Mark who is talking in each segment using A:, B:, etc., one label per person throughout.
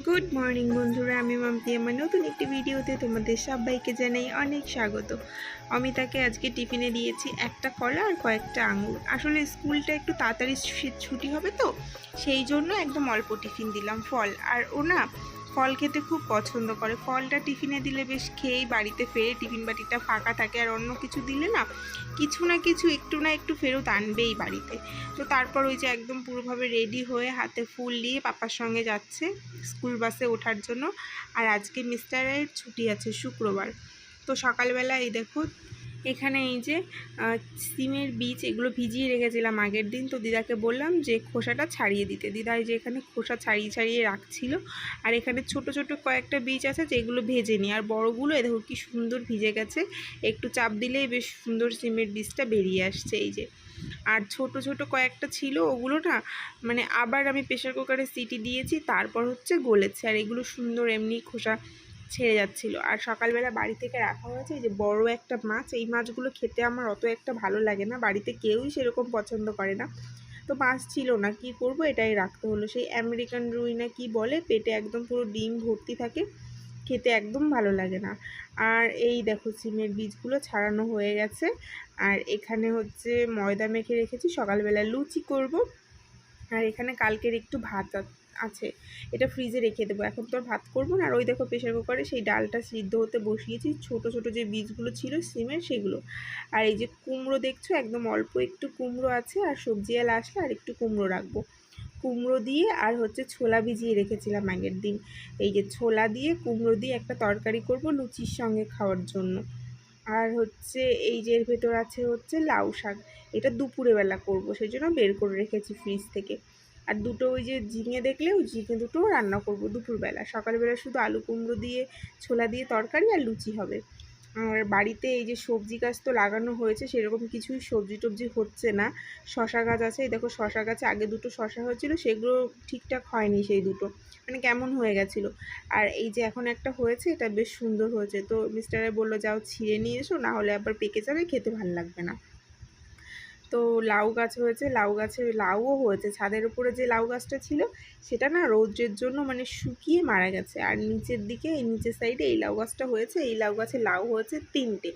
A: Good morning বন্ধুরা, আমি মাম্পি। আমার নতুন একটি ভিডিওতে তোমাদের সবাইকে জানাই অনেক স্বাগত। অমিতাকে আজকে টিফিনে দিয়েছি একটা কলা আর কয়েকটা আঙুর। আসলে স্কুলটা একটু তাড়াতাড়ি ছুটি হবে তো, সেই জন্য একদম অল্প টিফিন দিলাম। ফল আর ও না ফল খেতে খুব পছন্দ করে। ফলটা টিফিনে দিলে বেশ খেয়েই বাড়িতে ফেরে, টিফিন বাটিটা ফাঁকা থাকে। আর অন্য কিছু দিলে না কিছু না কিছু একটু না একটু ফেরত আনবেই বাড়িতে। তো তারপর ওই যে একদম পুরোভাবে রেডি হয়ে হাতে ফুল নিয়ে পাপার সঙ্গে যাচ্ছে স্কুল বাসে ওঠার জন্য। আর আজকে মিস্টারের ছুটি আছে, শুক্রবার। তো সকালবেলা এই দেখো এখানে এই যে সিমের বীজ এগুলো ভিজিয়ে রেখেছিলাম আগের দিন। তো দিদাকে বললাম যে খোসাটা ছাড়িয়ে দিতে। দিদা এই যে এখানে খোসা ছাড়িয়ে ছাড়িয়ে রাখছিল। আর এখানে ছোট ছোট কয়েকটা বীজ আছে যেগুলো ভেজেনি, আর বড়গুলো এ দেখো কি সুন্দর ভিজে গেছে। একটু চাপ দিলেই বেশ সুন্দর সিমের বীজটা বেরিয়ে আসছে এই যে। আর ছোট ছোট কয়েকটা ছিল, ওগুলো না মানে আবার আমি প্রেশার কুকারে সিটি দিয়েছি, তারপর হচ্ছে গলেছে। আর এগুলো সুন্দর এমনি খোসা ছেড়ে যাচ্ছিল। আর সকালবেলা বাড়ি থেকে রাখা হয়েছে এই যে বড় একটা মাছ। এই মাছগুলো খেতে আমার অত একটা ভালো লাগে না, বাড়িতে কেউই সেরকম পছন্দ করে না। তো মাছ ছিল না, কি করব, এটাই রাখতে হলো। সেই আমেরিকান রুই না কি বলে, পেটে একদম পুরো ডিম ভর্তি থাকে, খেতে একদম ভালো লাগে না। আর এই দেখো সিমের বীজগুলো ছাড়ানো হয়ে গেছে। আর এখানে হচ্ছে ময়দা মেখে রেখেছি, সকালবেলা লুচি করব। আর এখানে কালকের একটু ভাত আছে, এটা ফ্রিজে রেখে দেবো। এখন তো আর ভাত করবো না। আর ওই দেখো প্রেশার কুকারে সেই ডালটা সিদ্ধ হতে বসিয়েছি, ছোট ছোট যে বীজগুলো ছিল সিমের সেগুলো। আর এই যে কুমড়ো দেখছো, একদম অল্প একটু কুমড়ো আছে। আর সবজিওয়ালা আসলে আর একটু কুমড়ো রাখবো। কুমড়ো দিয়ে আর হচ্ছে ছোলা ভিজিয়ে রেখেছিলাম আগের দিন। এই যে ছোলা দিয়ে কুমড়ো দিয়ে একটা তরকারি করব লুচির সঙ্গে খাওয়ার জন্য। আর হচ্ছে এই যে এর ভেতর আছে হচ্ছে লাউ শাক, এটা দুপুরে বেলা করবো, সেই জন্য বের করে রেখেছি ফ্রিজ থেকে। আর দুটো ওই যে ঝিঙে দেখলে, ওই ঝিঙে দুটোও রান্না করব দুপুরবেলা। সকালবেলা শুধু আলু কুমড়ো দিয়ে ছোলা দিয়ে তরকারি আর লুচি হবে। আর বাড়িতে এই যে সবজি গাছ তো লাগানো হয়েছে, সেরকম কিছুই সবজি টবজি হচ্ছে না। শশা গাছ আছে, এই দেখো শশা গাছে আগে দুটো শশা হয়েছিল, সেগুলো ঠিকঠাক হয়নি, সেই দুটো মানে কেমন হয়ে গেছিলো। আর এই যে এখন একটা হয়েছে, এটা বেশ সুন্দর হয়েছে। তো মিস্টারে বললো যাও ছিঁড়ে নিয়ে এসো, না হলে আবার পেকে যাবে, খেতে ভালো লাগবে না। তো লাউ গাছ হয়েছে, লাউ গাছে লাউও হয়েছে। ছাদের উপরে যে লাউ গাছটা ছিল সেটা না রৌদ্রের জন্য মানে শুকিয়ে মারা গেছে। আর নিচের দিকে এই নিচের সাইডে এই লাউ গাছটা হয়েছে। এই লাউ গাছে লাউ হয়েছে 3টে।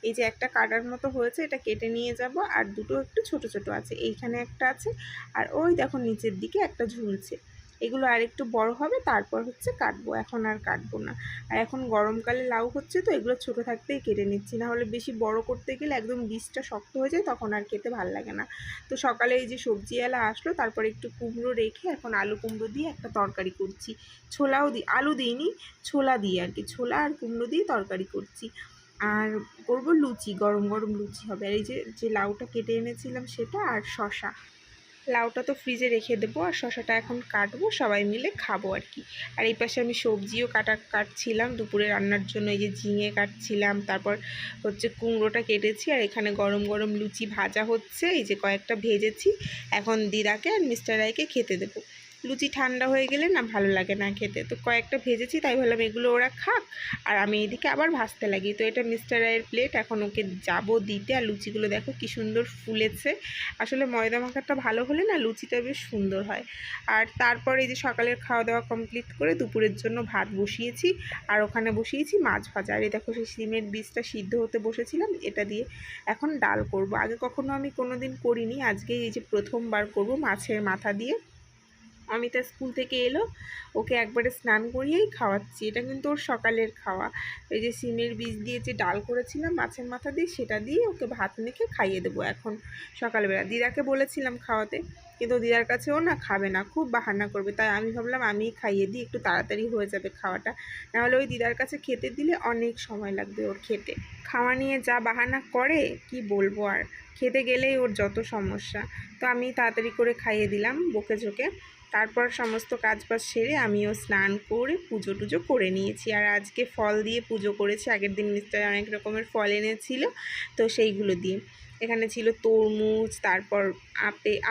A: এই যে একটা কাটার মতো হয়েছে, এটা কেটে নিয়ে যাব। আর দুটো একটু ছোট ছোট আছে, এইখানে একটা আছে। আর ওই দেখো নিচের দিকে একটা ঝুলছে। এগুলো আর একটু বড় হবে, তারপর হচ্ছে কাটবো, এখন আর কাটবো না। আর এখন গরমকালে লাউ হচ্ছে তো এগুলো ছোট থাকতেই কেটে নিচ্ছি, না হলে বেশি বড় করতে গেলে একদম বীজটা শক্ত হয়ে যায়, তখন আর খেতে ভালো লাগে না। তো সকালে এই যে সবজিওয়ালা আসলো, তারপর একটু কুমড়ো রেখে এখন আলু কুমড়ো দিয়ে একটা তরকারি করছি। ছোলাও দিই, আলু দিইনি, ছোলা দিয়ে আর কি, ছোলা আর কুমড়ো দিয়ে তরকারি করছি। আর করব লুচি, গরম গরম লুচি হবে। আর এই যে যে লাউটা কেটে এনেছিলাম সেটা, আর শশা। লাউটা তো ফ্রিজে রেখে দেবো, আর শশাটা এখন কাটবো, সবাই মিলে খাবো আর কি। আর এই পাশে আমি সবজিও কাটছিলাম দুপুরে রান্নার জন্য। এই যে ঝিঙে কাটছিলাম, তারপর হচ্ছে কুমড়োটা কেটেছি। আর এখানে গরম গরম লুচি ভাজা হচ্ছে, এই যে কয়েকটা ভেজেছি। এখন দিদাকে আর মিস্টার রায়কে খেতে দেবো। লুচি ঠান্ডা হয়ে গেলে না ভালো লাগে না খেতে, তো কয়েকটা ভেজেছি, তাই ভাবলাম এগুলো ওরা খাক আর আমি এদিকে আবার ভাজতে লাগি। তো এটা মিস্টার রায়ের প্লেট, এখন ওকে যাবো দিতে। আর লুচিগুলো দেখো কি সুন্দর ফুলেছে। আসলে ময়দা মাখাটা ভালো হলে না লুচিটা বেশ সুন্দর হয়। আর তারপর এই যে সকালের খাওয়া দাওয়া কমপ্লিট করে দুপুরের জন্য ভাত বসিয়েছি। আর ওখানে বসিয়েছি মাছ ভাজা। আর এই দেখো সেই সিমের বীজটা সিদ্ধ হতে বসেছিলাম, এটা দিয়ে এখন ডাল করব। আগে কখনো আমি কোনো দিন করিনি, আজকে এই যে প্রথমবার করব মাছের মাথা দিয়ে। অমিতা স্কুল থেকে এলো, ওকে একবারে স্নান করিয়েই খাওয়াচ্ছি। এটা কিন্তু ওর সকালের খাওয়া। এই যে সিমের বীজ দিয়ে যে ডাল করেছিলাম মাছের মাথা দিয়ে, সেটা দিয়ে ওকে ভাত মেখে খাইয়ে দেবো এখন সকালবেলা। দিদাকে বলেছিলাম খাওয়াতে, কিন্তু দিদার কাছেও না খাবে না, খুব বাহানা করবে। তাই আমি ভাবলাম আমিই খাইয়ে দিই, একটু তাড়াতাড়ি হয়ে যাবে খাওয়াটা। নাহলে ওই দিদার কাছে খেতে দিলে অনেক সময় লাগবে ওর খেতে। খাওয়া নিয়ে যা বাহানা করে কি বলবো, আর খেতে গেলেই ওর যত সমস্যা। তো আমি তাড়াতাড়ি করে খাইয়ে দিলাম বকে ঝোঁকে। তারপর সমস্ত কাজবাজ সেরে আমিও স্নান করে পুজো টুজো করে নিয়েছি। আর আজকে ফল দিয়ে পুজো করেছি। আগের দিন মিস্টার অনেক রকমের ফল এনেছিল, তো সেইগুলো দিয়ে এখানে ছিল তরমুজ, তারপর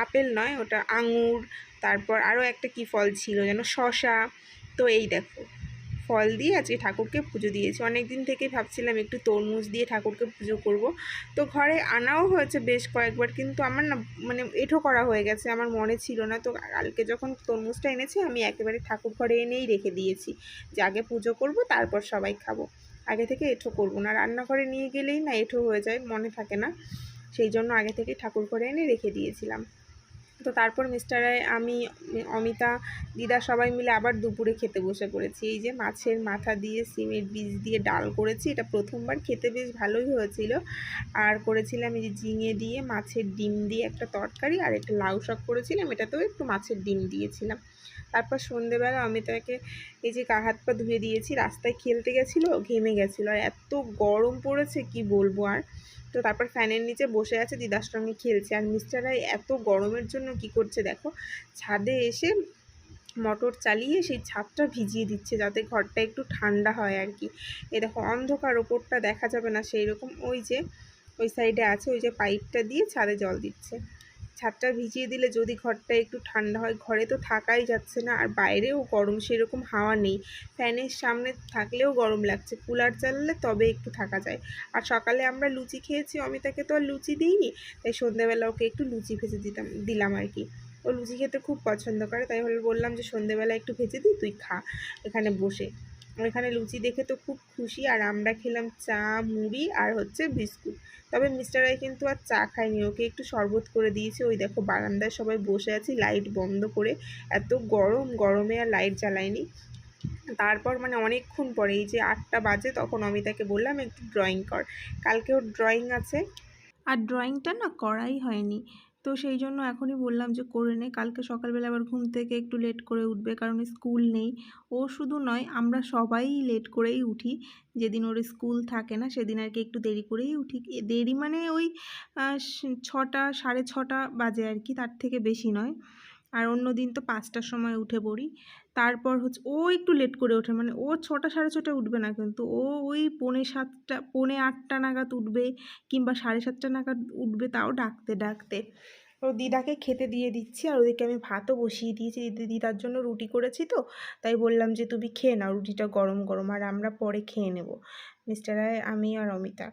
A: আপেল নয় ওটা আঙুর, তারপর আরও একটা কি ফল ছিল যেন, শশা। তো এই দেখো ফল দিয়ে আজকে ঠাকুরকে পুজো দিয়েছি। অনেক দিন থেকেই ভাবছিলাম একটু তরমুজ দিয়ে ঠাকুরকে পুজো করব। তো ঘরে আনাও হয়েছে বেশ কয়েকবার, কিন্তু আমার না মানে এঁঠো করা হয়ে গেছে, আমার মনে ছিল না। তো কালকে যখন তরমুজটা এনেছি আমি একেবারে ঠাকুর ঘরে এনেই রেখে দিয়েছি যে আগে পুজো করব তারপর সবাই খাবো, আগে থেকে এঁঠো করবো না। রান্নাঘরে নিয়ে গেলেই না এঁঠো হয়ে যায়, মনে থাকে না, সেই জন্য আগে থেকে ঠাকুর ঘরে এনে রেখে দিয়েছিলাম। তো তারপর আমি অমিতা, দিদা সবাই মিলে আবার দুপুরে খেতে বসে পড়েছি। এই যে মাছের মাথা দিয়ে সিমের বীজ দিয়ে ডাল করেছি, এটা প্রথমবার, খেতে বেশ ভালোই হয়েছিল। আর করেছিলাম এই যে ঝিঙে দিয়ে মাছের ডিম দিয়ে একটা তরকারি, আর একটা লাউ শাক করেছিলাম, এটাতেও একটু মাছের ডিম দিয়েছিলাম। তারপর সন্ধেবেলা অমিতাকে এই যে গা হাত পা ধুয়ে দিয়েছি, রাস্তায় খেলতে গেছিলো, ঘেমে গেছিলো, আর এত গরম পড়েছে কি বলবো আর। তো তারপর ফ্যানের নিচে বসে আছে, দিদার সঙ্গে খেলছে। আর মিস্টাররা এত গরমের জন্য কি করছে দেখো, ছাদে এসে মোটর চালিয়ে সেই ছাদটা ভিজিয়ে দিচ্ছে যাতে ঘরটা একটু ঠান্ডা হয় আর কি। এই দেখো অন্ধকার, ওপরটা দেখা যাবে না সেই রকম, ওই যে ওই সাইডে আছে, ওই যে পাইপটা দিয়ে ছাদে জল দিচ্ছে। ছাদটা ভিজিয়ে দিলে যদি ঘরটা একটু ঠান্ডা হয়, ঘরে তো থাকাই যাচ্ছে না, আর বাইরেও গরম, সেরকম হাওয়া নেই। ফ্যানের সামনে থাকলেও গরম লাগছে, কুলার চালালে তবে একটু থাকা যায়। আর সকালে আমরা লুচি খেয়েছি, অমিতাকে তো আর লুচি দিইনি, তাই সন্ধ্যেবেলা ওকে একটু লুচি ভেজে দিলাম আর কি। ও লুচি খেতে খুব পছন্দ করে, তাই বললাম যে সন্ধ্যেবেলা একটু ভেজে দিই, তুই খা এখানে বসে। এখানে লুচি দেখে তো খুব খুশি। আর আমরা খেলাম চা, মুড়ি আর হচ্ছে বিস্কুট। তবে মিস্টার রায় কিন্তু আর চা খায়নি, ওকে একটু শরবত করে দিয়েছে। ওই দেখো বারান্দায় সবাই বসে আছি লাইট বন্ধ করে, এত গরমে আর লাইট জ্বালায়নি। তারপর মানে অনেকক্ষণ পরে এই যে 8টা বাজে, তখন অমিতাকে বললাম একটু ড্রয়িং কর, কালকে ওর ড্রয়িং আছে। আর ড্রয়িংটা না করাই হয়নি, তো সেই জন্য এখনই বললাম যে করে নে, কালকে সকালবেলা আবার ঘুম থেকে একটু লেট করে উঠবে, কারণ স্কুল নেই। ও শুধু নয়, আমরা সবাই লেট করেই উঠি, যেদিন ওর স্কুল থাকে না সেদিন আর কি একটু দেরি করেই উঠি। দেরি মানে ওই 6টা 6:30 বাজে আর কি, তার থেকে বেশি নয়। আর অন্য দিন তো 5টার সময় উঠে পড়ি। তারপর হচ্ছে ও একটু লেট করে ওঠে, মানে ও 6টা 6:30 উঠবে না, কিন্তু ও ওই 6:45 8টা নাগাদ উঠবে, কিংবা 7:30 নাগাদ উঠবে, তাও ডাকতে ডাকতে। ও দিদাকে খেতে দিয়ে দিচ্ছি, আর ওদিকে আমি ভাতও বসিয়ে দিয়েছি, দিদার জন্য রুটি করেছি। তো তাই বললাম যে তুমি খেয়ে নাও রুটিটা গরম গরম, আর আমরা পরে খেয়ে নেব, মিস্টার রায়, আমি আর অমিতা।